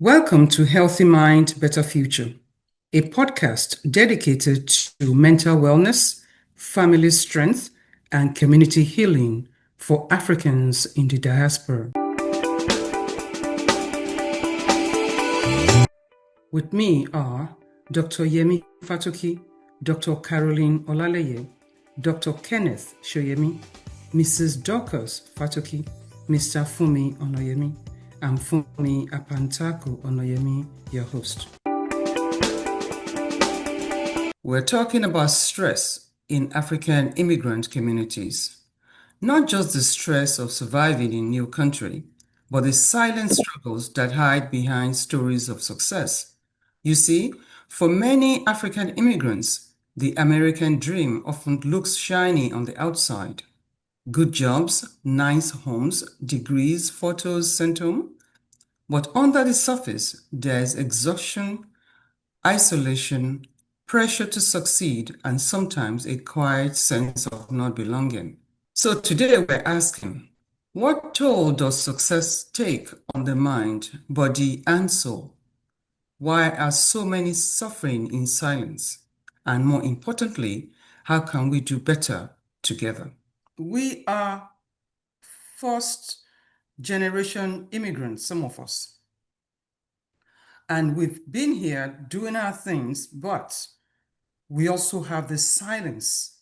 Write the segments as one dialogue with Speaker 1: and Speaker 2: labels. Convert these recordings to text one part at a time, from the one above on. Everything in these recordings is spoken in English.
Speaker 1: Welcome to Healthy Mind, Better Future, a podcast dedicated to mental wellness, family strength, and community healing for Africans in the diaspora. With me are Dr. Adeyemi Fatoki, Dr. Caroline Olaleye, Dr. Kenneth Soyemi, Mrs. Dorcas Fatoki, Mr. Funmi Onayemi, and Funmi Apantaku-Onayemi, your host. We're talking about stress in African immigrant communities. Not just the stress of surviving in a new country, but the silent struggles that hide behind stories of success. You see, for many African immigrants, the American dream often looks shiny on the outside. Good jobs, nice homes, degrees, photos sent home. But under the surface, there's exhaustion, isolation, pressure to succeed, and sometimes a quiet sense of not belonging. So today we're asking, what toll does success take on the mind, body, and soul? Why are so many suffering in silence? And more importantly, how can we do better together? We are first generation immigrants, some of us. And we've been here doing our things, but we also have this silence,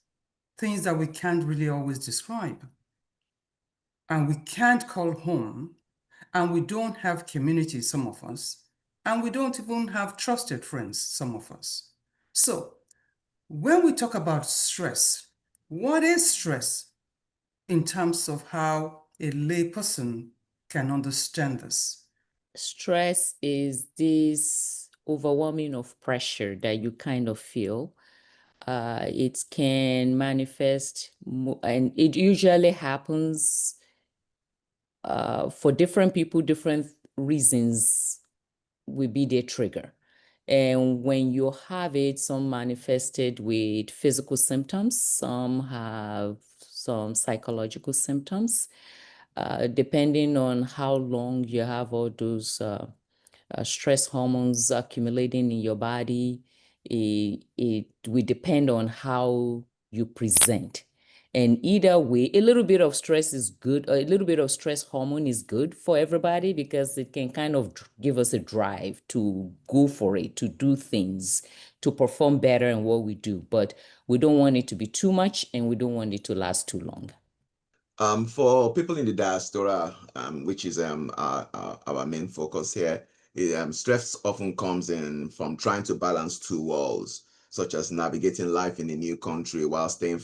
Speaker 1: things that we can't really always describe. And we can't call home, and we don't have community, some of us, and we don't even have trusted friends, some of us. So when we talk about stress, what is stress in terms of how a layperson can understand this?
Speaker 2: Stress is this overwhelming of pressure that you kind of feel. It can manifest, and it usually happens for different people, different reasons will be the trigger. And when you have it, some manifested with physical symptoms, some have some psychological symptoms, depending on how long you have all those stress hormones accumulating in your body. It will depend on how you present. And either way, a little bit of stress is good. A little bit of stress hormone is good for everybody because it can kind of give us a drive to go for it, to do things, to perform better in what we do. But we don't want it to be too much, and we don't want it to last too long.
Speaker 3: For people in the diaspora, which is our main focus here, stress often comes in from trying to balance two worlds, such as navigating life in a new country while staying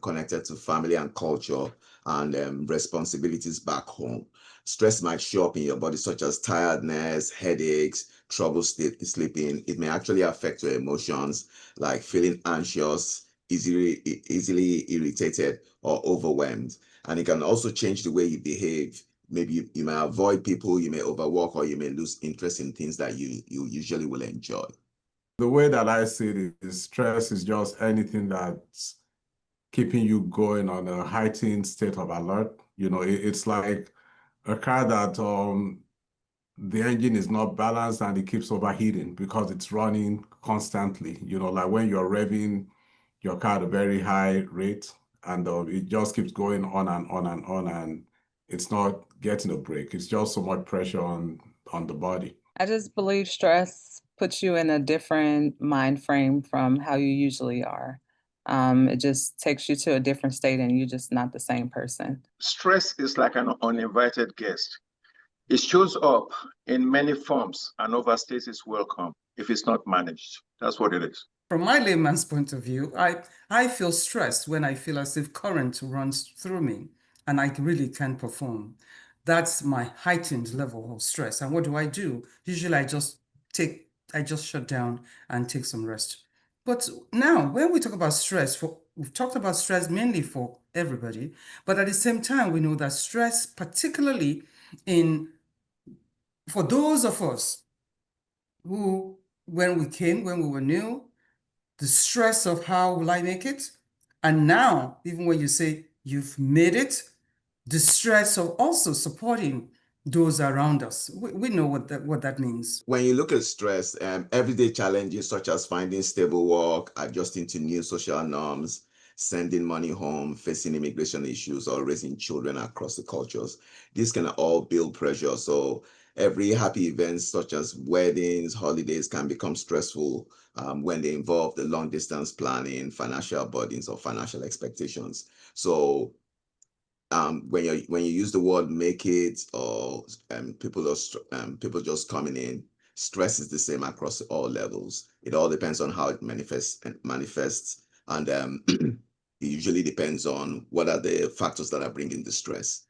Speaker 3: connected to family and culture and responsibilities back home. Stress might show up in your body, such as tiredness, headaches, trouble sleeping. It may actually affect your emotions, like feeling anxious, easily irritated, or overwhelmed. And it can also change the way you behave. Maybe you may avoid people, you may overwork, or you may lose interest in things that you usually will enjoy.
Speaker 4: The way that I see it is stress is just anything that's keeping you going on a heightened state of alert. It's like a car that the engine is not balanced and it keeps overheating because it's running constantly. Like when you're revving your car at a very high rate, and it just keeps going on and on and on, and it's not getting a break. It's just so much pressure on the body.
Speaker 5: I just believe stress puts you in a different mind frame from how you usually are. It just takes you to a different state and you're just not the same person.
Speaker 6: Stress is like an uninvited guest. It shows up in many forms and overstays its welcome if it's not managed. That's what it is.
Speaker 1: From my layman's point of view, I feel stressed when I feel as if current runs through me and I really can't perform. That's my heightened level of stress. And what do? Usually I just shut down and take some rest. But now when we talk about stress, we've talked about stress mainly for everybody, but at the same time, we know that stress, particularly for those of us who, when we were new, the stress of how will I make it? And now, even when you say you've made it, the stress of also supporting those around us. We know what that means.
Speaker 3: When you look at stress, everyday challenges such as finding stable work, adjusting to new social norms, sending money home, facing immigration issues, or raising children across the cultures, these can all build pressure. So every happy events such as weddings, holidays can become stressful when they involve the long distance planning, financial burdens, or financial expectations. So when you use the word "make it" or people just coming in, stress is the same across all levels. It all depends on how it manifests, and it usually depends on what are the factors that are bringing the stress.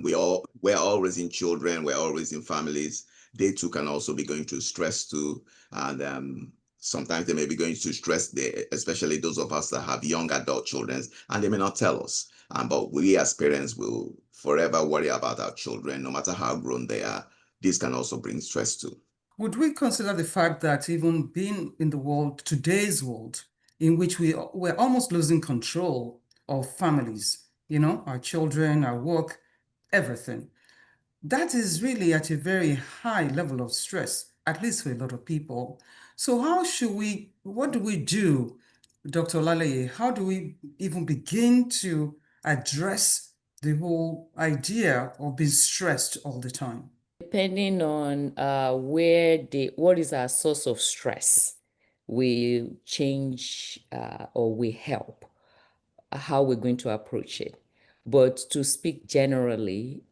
Speaker 3: We're all raising children, we're all raising families. They too can also be going through stress too, and sometimes they may be going through stress. Especially those of us that have young adult children, and they may not tell us. But we as parents will forever worry about our children, no matter how grown they are. This can also bring stress too.
Speaker 1: Would we consider the fact that even being in the world, today's world, in which we're almost losing control of families, our children, our work, everything, that is really at a very high level of stress, at least for a lot of people. So what do we do, Dr. Olaleye? How do we even begin to address the whole idea of being stressed all the time?
Speaker 2: Depending on what is our source of stress, we change or we help how we're going to approach it. But to speak generally,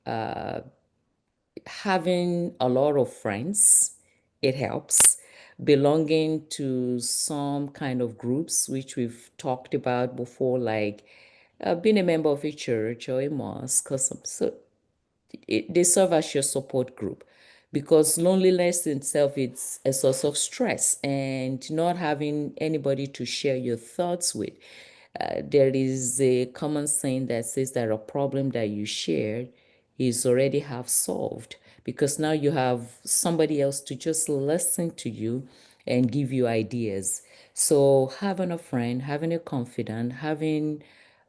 Speaker 2: having a lot of friends, it helps. Belonging to some kind of groups, which we've talked about before, like being a member of a church or a mosque or something. So they serve as your support group, because loneliness itself, it's a source of stress, and not having anybody to share your thoughts with. There is a common saying that says that a problem that you shared is already half solved, because now you have somebody else to just listen to you and give you ideas. So having a friend, having a confidant, having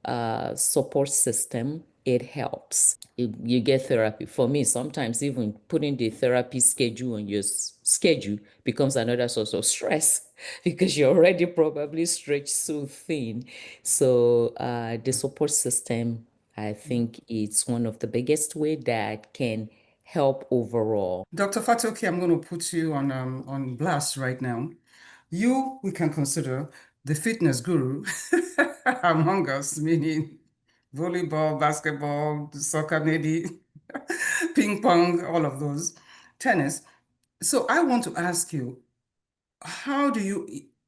Speaker 2: a support system, it helps. You get therapy. For me, sometimes even putting the therapy schedule on your schedule becomes another source of stress because you're already probably stretched so thin. So the support system, I think it's one of the biggest way that can help overall.
Speaker 1: Dr. Fatoki, I'm going to put you on blast right now. We can consider the fitness guru among us, meaning volleyball, basketball, soccer, maybe ping pong, all of those, tennis. So I want to ask you,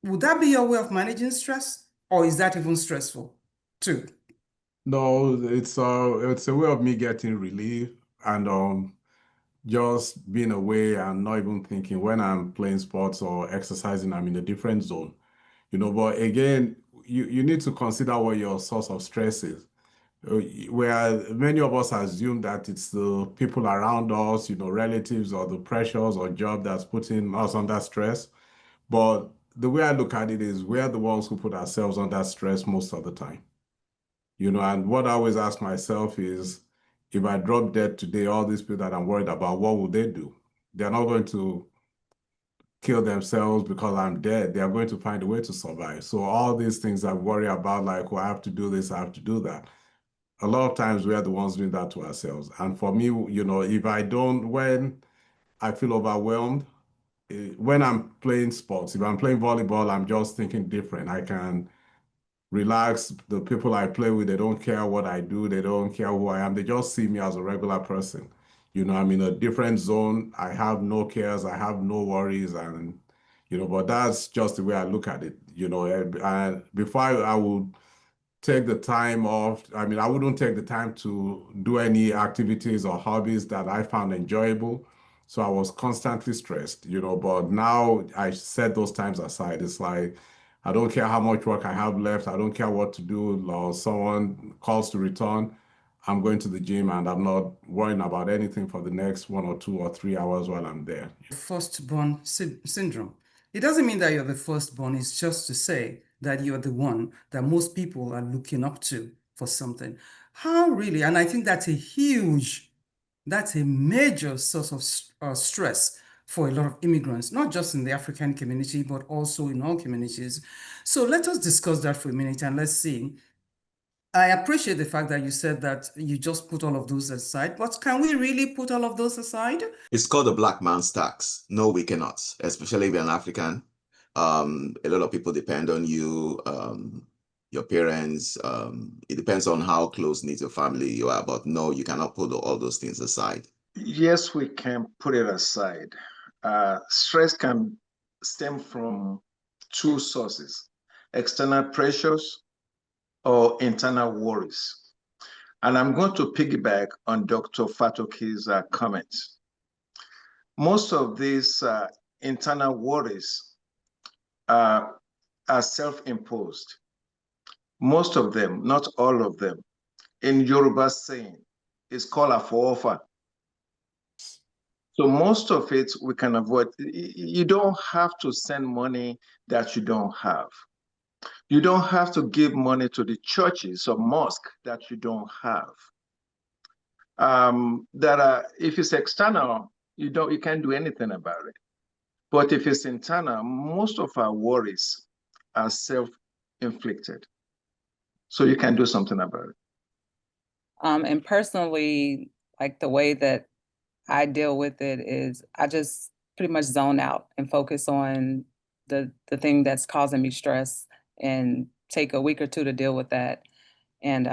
Speaker 1: would that be your way of managing stress, or is that even stressful too?
Speaker 4: No, it's a way of me getting relief and just being away and not even thinking. When I'm playing sports or exercising, I'm in a different zone. But again, you need to consider what your source of stress is. Where many of us assume that it's the people around us, relatives or the pressures or job that's putting us under stress. But the way I look at it is we're the ones who put ourselves under stress most of the time. And what I always ask myself is, if I drop dead today, all these people that I'm worried about, what will they do? They're not going to kill themselves because I'm dead. They are going to find a way to survive. So all these things I worry about, like, I have to do this, I have to do that. A lot of times we are the ones doing that to ourselves. And for me, when I feel overwhelmed, when I'm playing sports, if I'm playing volleyball, I'm just thinking different. I can relax. The people I play with, they don't care what I do. They don't care who I am. They just see me as a regular person. I'm in a different zone. I have no cares. I have no worries. And, but that's just the way I look at it. And before I would take the time off. I mean, I wouldn't take the time to do any activities or hobbies that I found enjoyable. So I was constantly stressed, but now I set those times aside. It's like, I don't care how much work I have left. I don't care what to do, or someone calls to return. I'm going to the gym and I'm not worrying about anything for the next 1 or 2 or 3 hours while I'm there.
Speaker 1: Firstborn syndrome. It doesn't mean that you're the firstborn. It's just to say that you're the one that most people are looking up to for something. How really? And I think that's a huge That's a major source of stress for a lot of immigrants, not just in the African community, but also in all communities. So let us discuss that for a minute and let's see. I appreciate the fact that you said that you just put all of those aside, but can we really put all of those aside?
Speaker 3: It's called the black man's tax. No, we cannot, especially if you're an African. A lot of people depend on you, your parents. It depends on how close-knit your family you are, but no, you cannot put all those things aside.
Speaker 6: Yes, we can put it aside. Stress can stem from two sources: external pressures or internal worries. And I'm going to piggyback on Dr. Fatoki's comments. Most of these internal worries are self-imposed. Most of them, not all of them. In Yoruba saying, it's called a for. So most of it we can avoid. You don't have to send money that you don't have. You don't have to give money to the churches or mosque that you don't have. If it's external, you can't do anything about it. But if it's internal, most of our worries are self-inflicted. So you can do something about it.
Speaker 5: And personally, like the way that I deal with it is I just pretty much zone out and focus on the thing that's causing me stress and take a week or two to deal with that and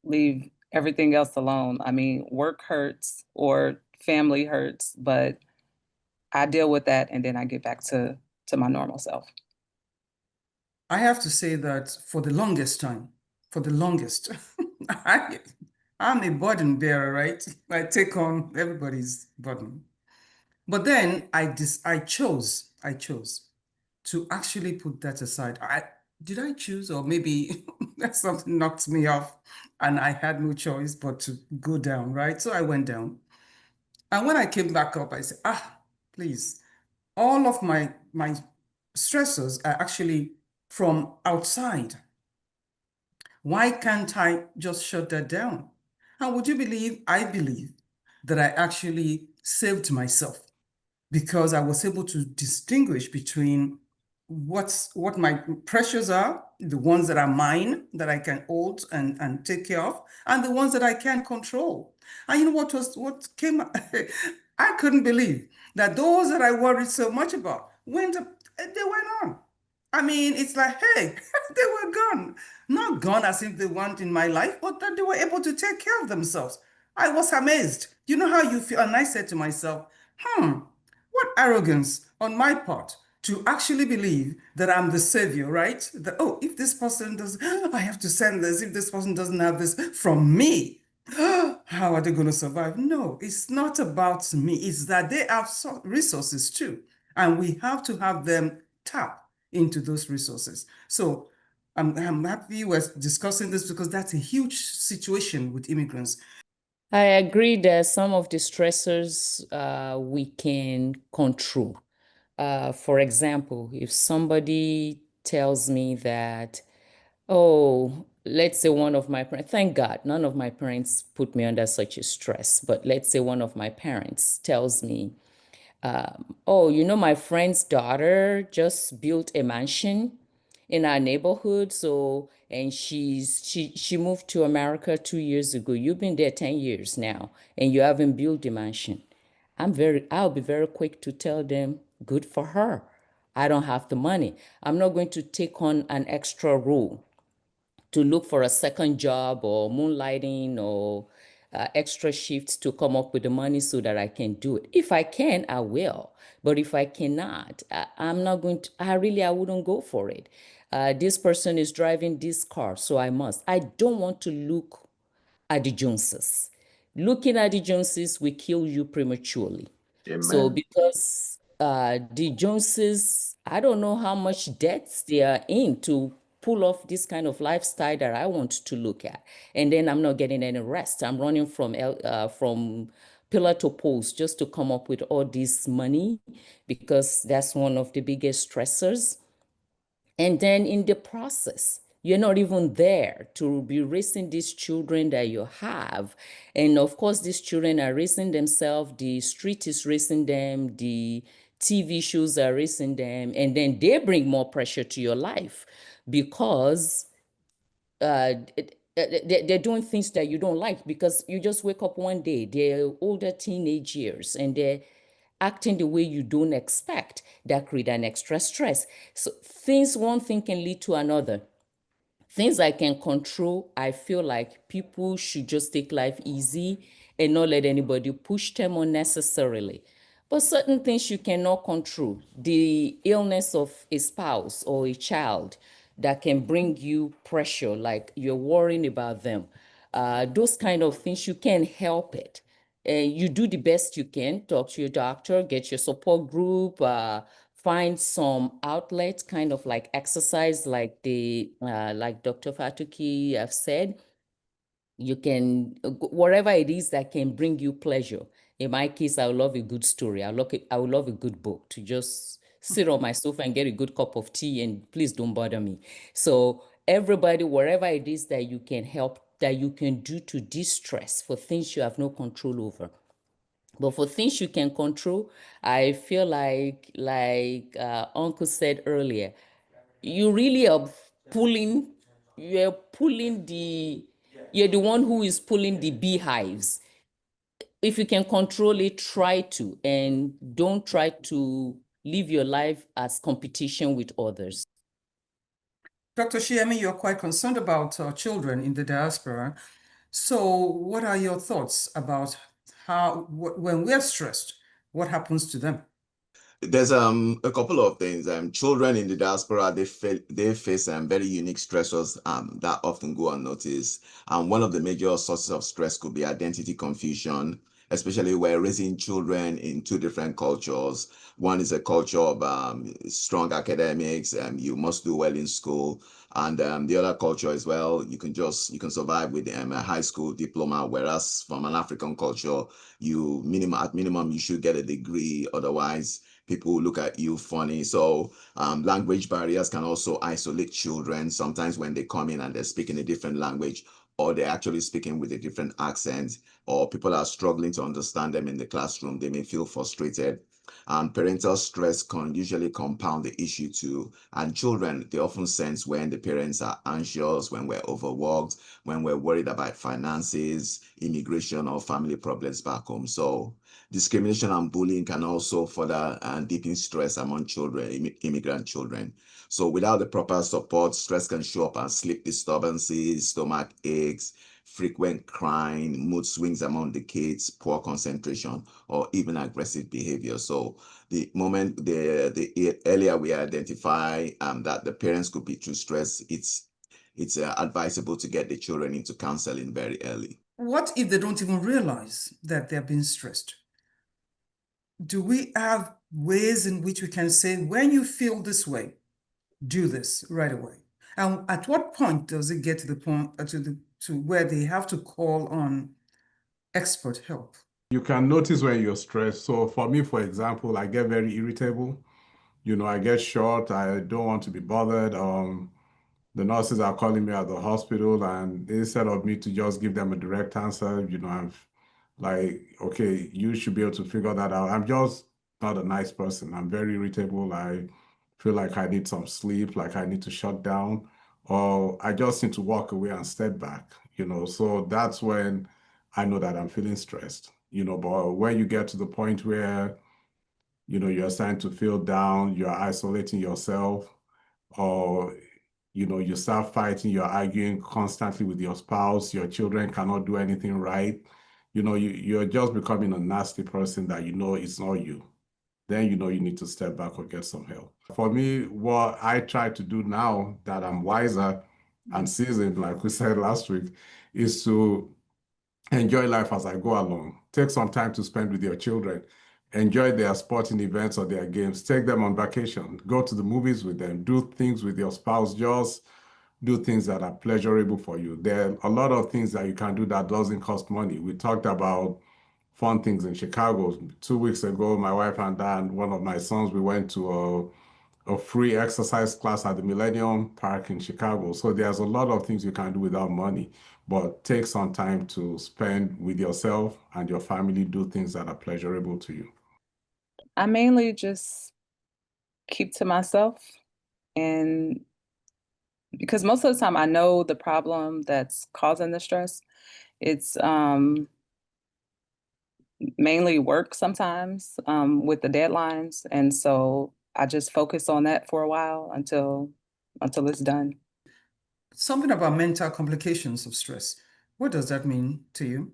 Speaker 5: leave everything else alone. I mean, work hurts or family hurts, but I deal with that and then I get back to my normal self.
Speaker 1: I have to say that for the longest time, I'm a burden bearer, right? I take on everybody's burden. But then I chose to actually put that aside. Did I choose, or maybe something knocked me off and I had no choice but to go down, right? So I went down. And when I came back up, I said, please, all of my stressors are actually from outside. Why can't I just shut that down? And would you believe, I believe that I actually saved myself because I was able to distinguish between what my pressures are, the ones that are mine, that I can hold and take care of, and the ones that I can't control. And you know what came, I couldn't believe that those that I worried so much about they went on. I mean, it's like, hey, they were gone. Not gone as if they weren't in my life, but that they were able to take care of themselves. I was amazed. You know how you feel? And I said to myself, what arrogance on my part to actually believe that I'm the savior, right? That, oh, if this person does, I have to send this. If this person doesn't have this from me, how are they going to survive? No, it's not about me. It's that they have resources too. And we have to have them tap into those resources. So I'm happy we're discussing this because that's a huge situation with immigrants.
Speaker 2: I agree that some of the stressors we can control. For example, if somebody tells me that, oh, let's say one of my parents, thank God, none of my parents put me under such a stress, but let's say one of my parents tells me, oh, you know, my friend's daughter just built a mansion in our neighborhood. So, and she moved to America 2 years ago. You've been there 10 years now, and you haven't built a mansion. I'll be very quick to tell them, good for her. I don't have the money. I'm not going to take on an extra role to look for a second job or moonlighting or extra shifts to come up with the money so that I can do it. If I can, I will. But if I cannot, I'm not going to, I wouldn't go for it. This person is driving this car, so I must. I don't want to look at the Joneses. Looking at the Joneses will kill you prematurely.
Speaker 6: Amen.
Speaker 2: So because the Joneses, I don't know how much debts they are in to pull off this kind of lifestyle that I want to look at. And then I'm not getting any rest. I'm running from pillar to post just to come up with all this money because that's one of the biggest stressors. And then in the process, you're not even there to be raising these children that you have. And of course, these children are raising themselves, the street is raising them, the TV shows are raising them, and then they bring more pressure to your life because they're doing things that you don't like, because you just wake up one day, they're older teenage years, and they're acting the way you don't expect. That create an extra stress. So one thing can lead to another. Things I can control, I feel like people should just take life easy and not let anybody push them unnecessarily. But certain things you cannot control, the illness of a spouse or a child that can bring you pressure, like you're worrying about them. Those kind of things, you can't help it. You do the best you can, talk to your doctor, get your support group, find some outlets, kind of like exercise, like like Dr. Fatoki have said. You can, whatever it is that can bring you pleasure. In my case, I would love a good story. I would love a good book to just sit on my sofa and get a good cup of tea, and please don't bother me. So everybody, whatever it is that you can help, that you can do to de-stress for things you have no control over. But for things you can control, I feel like Uncle said earlier, you really are pulling, you're the one who is pulling the beehives. If you can control it, try to, and don't try to live your life as competition with others.
Speaker 1: Dr. Shiemi, you're quite concerned about children in the diaspora. So what are your thoughts about when we're stressed, what happens to them?
Speaker 3: There's a couple of things. Children in the diaspora, they face very unique stressors that often go unnoticed. One of the major sources of stress could be identity confusion, especially where raising children in two different cultures. One is a culture of strong academics, you must do well in school, and the other culture as well, you can survive with a high school diploma, whereas from an African culture, at minimum you should get a degree, otherwise people look at you funny. So language barriers can also isolate children. Sometimes when they come in and they're speaking a different language, or they're actually speaking with a different accent, or people are struggling to understand them in the classroom, they may feel frustrated. And parental stress can usually compound the issue too. And children, they often sense when the parents are anxious, when we're overworked, when we're worried about finances, immigration, or family problems back home. So discrimination and bullying can also further deepen stress among children, immigrant children. So without the proper support, stress can show up as sleep disturbances, stomach aches, frequent crying, mood swings among the kids, poor concentration, or even aggressive behavior. So the earlier we identify that the parents could be through stress, it's advisable to get the children into counseling very early.
Speaker 1: What if they don't even realize that they're being stressed? Do we have ways in which we can say, when you feel this way, do this right away? And at what point does it get to the point to where they have to call on expert help?
Speaker 4: You can notice when you're stressed. So for me, for example, I get very irritable. I get short. I don't want to be bothered. The nurses are calling me at the hospital, and instead of me to just give them a direct answer, I'm like, okay, you should be able to figure that out. I'm just not a nice person. I'm very irritable. I feel like I need some sleep, like I need to shut down, or I just need to walk away and step back, So that's when I know that I'm feeling stressed, But when you get to the point where, you're starting to feel down, you're isolating yourself, or you start fighting, you're arguing constantly with your spouse, your children cannot do anything right. You're just becoming a nasty person that it's not you. Then you need to step back or get some help. For me, what I try to do now that I'm wiser and seasoned, like we said last week, is to enjoy life as I go along. Take some time to spend with your children. Enjoy their sporting events or their games. Take them on vacation. Go to the movies with them. Do things with your spouse. Just do things that are pleasurable for you. There are a lot of things that you can do that doesn't cost money. We talked about fun things in Chicago. 2 weeks ago, my wife and I and one of my sons, we went to a free exercise class at the Millennium Park in Chicago. So there's a lot of things you can do without money, but take some time to spend with yourself and your family, do things that are pleasurable to you.
Speaker 5: I mainly just keep to myself, and because most of the time I know the problem that's causing the stress. It's mainly work sometimes with the deadlines. And so I just focus on that for a while until it's done.
Speaker 1: Something about mental complications of stress. What does that mean to you?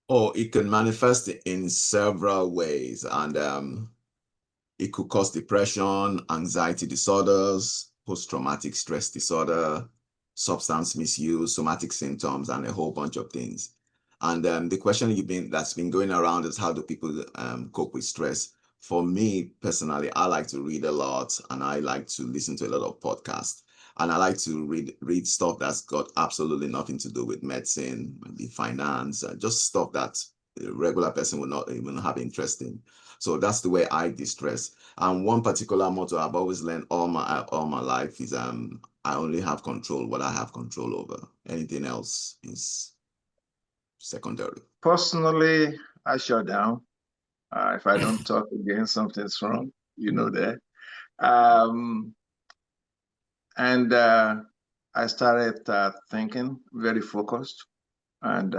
Speaker 3: Oh, it can manifest in several ways, and it could cause depression, anxiety disorders, post-traumatic stress disorder, substance misuse, somatic symptoms, and a whole bunch of things. And the question that's been going around is, how do people cope with stress? For me personally, I like to read a lot, and I like to listen to a lot of podcasts. And I like to read stuff that's got absolutely nothing to do with medicine, maybe finance, just stuff that a regular person would not even have interest in. So that's the way I de-stress. And one particular motto I've always learned all my life is I only have control what I have control over. Anything else is secondary.
Speaker 6: Personally, I shut down. If I don't talk again, something's wrong. You know that. And I started thinking, very focused, and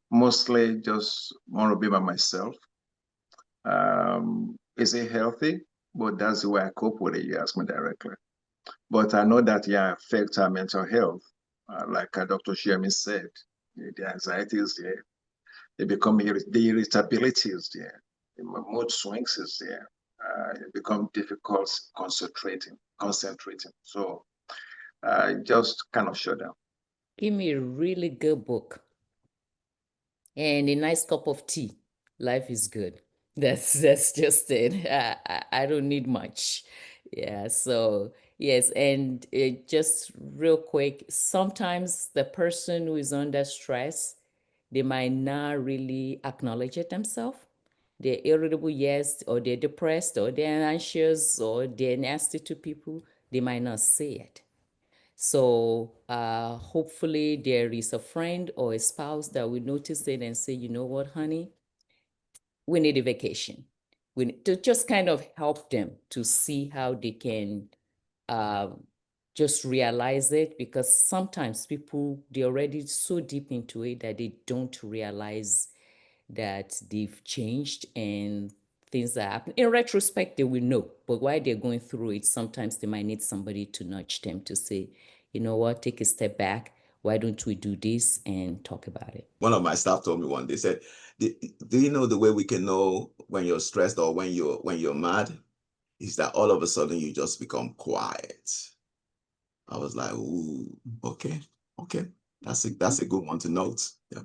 Speaker 6: mostly just want to be by myself. Is it healthy? But that's the way I cope with it. You ask me directly. But I know that, yeah, affects our mental health. Like Dr. Soyemi said, the anxiety is there. The irritability is there. The mood swings is there. It becomes difficult concentrating. So just kind of shut down.
Speaker 2: Give me a really good book and a nice cup of tea. Life is good. That's just it. I don't need much. Yeah, so yes, and just real quick, sometimes the person who is under stress, they might not really acknowledge it themselves. They're irritable, yes, or they're depressed, or they're anxious, or they're nasty to people. They might not say it. So hopefully there is a friend or a spouse that will notice it and say, you know what, honey, we need a vacation. We need to just kind of help them to see how they can just realize it, because sometimes people, they're already so deep into it that they don't realize that they've changed and things that happen. In retrospect, they will know, but while they're going through it, sometimes they might need somebody to nudge them to say, you know what, take a step back. Why don't we do this and talk about it?
Speaker 3: One of my staff told me one day, said, do you know the way we can know when you're stressed or when you're mad? Is that all of a sudden you just become quiet. I was like, ooh, okay. That's a good one to note. Yeah.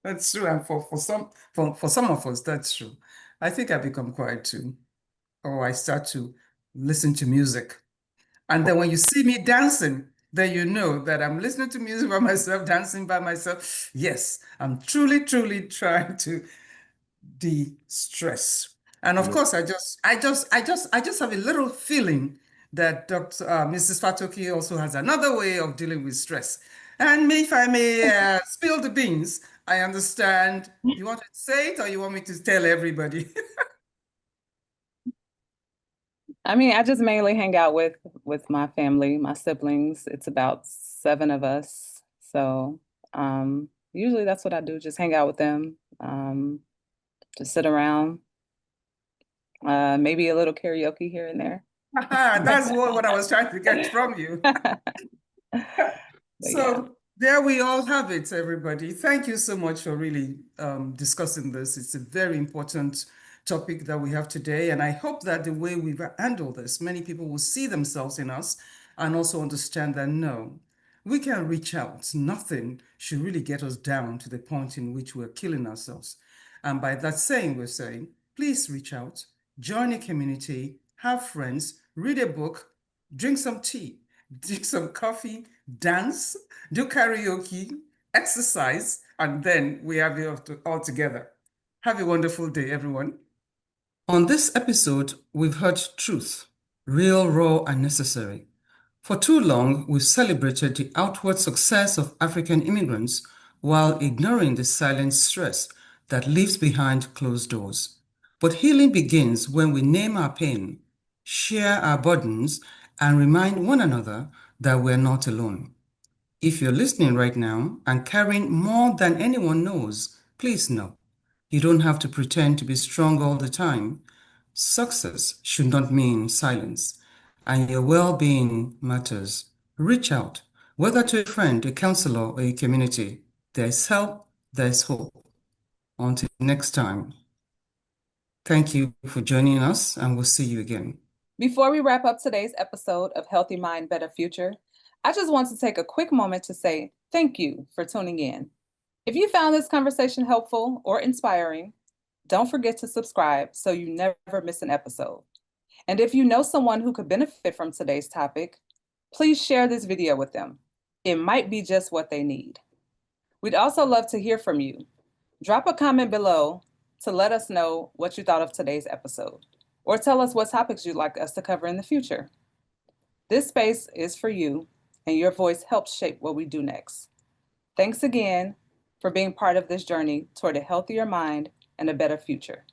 Speaker 1: That's true. And for some of us, that's true. I think I become quiet too. Or I start to listen to music. And then when you see me dancing, then you know that I'm listening to music by myself, dancing by myself. Yes, I'm truly, truly trying to de-stress. And of course, I just have a little feeling that Mrs. Fatoki also has another way of dealing with stress. And if I may spill the beans, I understand. You want to say it or you want me to tell everybody?
Speaker 5: I mean, I just mainly hang out with my family, my siblings. It's about 7 of us. So usually that's what I do, just hang out with them, just sit around, maybe a little karaoke here and there.
Speaker 1: That's what I was trying to get from you.
Speaker 5: But yeah.
Speaker 1: So there we all have it, everybody. Thank you so much for really discussing this. It's a very important topic that we have today. And I hope that the way we've handled this, many people will see themselves in us and also understand that no, we can reach out. Nothing should really get us down to the point in which we're killing ourselves. And by that saying, we're saying, please reach out, join a community, have friends, read a book, drink some tea, drink some coffee, dance, do karaoke, exercise, and then we have it all together. Have a wonderful day, everyone. On this episode, we've heard truth, real, raw, and necessary. For too long, we've celebrated the outward success of African immigrants while ignoring the silent stress that lives behind closed doors. But healing begins when we name our pain, share our burdens, and remind one another that we're not alone. If you're listening right now and carrying more than anyone knows, please know you don't have to pretend to be strong all the time. Success should not mean silence, and your well-being matters. Reach out, whether to a friend, a counselor, or a community. There's help, there's hope. Until next time, thank you for joining us, and we'll see you again.
Speaker 5: Before we wrap up today's episode of Healthy Mind, Better Future, I just want to take a quick moment to say thank you for tuning in. If you found this conversation helpful or inspiring, don't forget to subscribe so you never miss an episode. And if you know someone who could benefit from today's topic, please share this video with them. It might be just what they need. We'd also love to hear from you. Drop a comment below to let us know what you thought of today's episode, or tell us what topics you'd like us to cover in the future. This space is for you, and your voice helps shape what we do next. Thanks again for being part of this journey toward a healthier mind and a better future.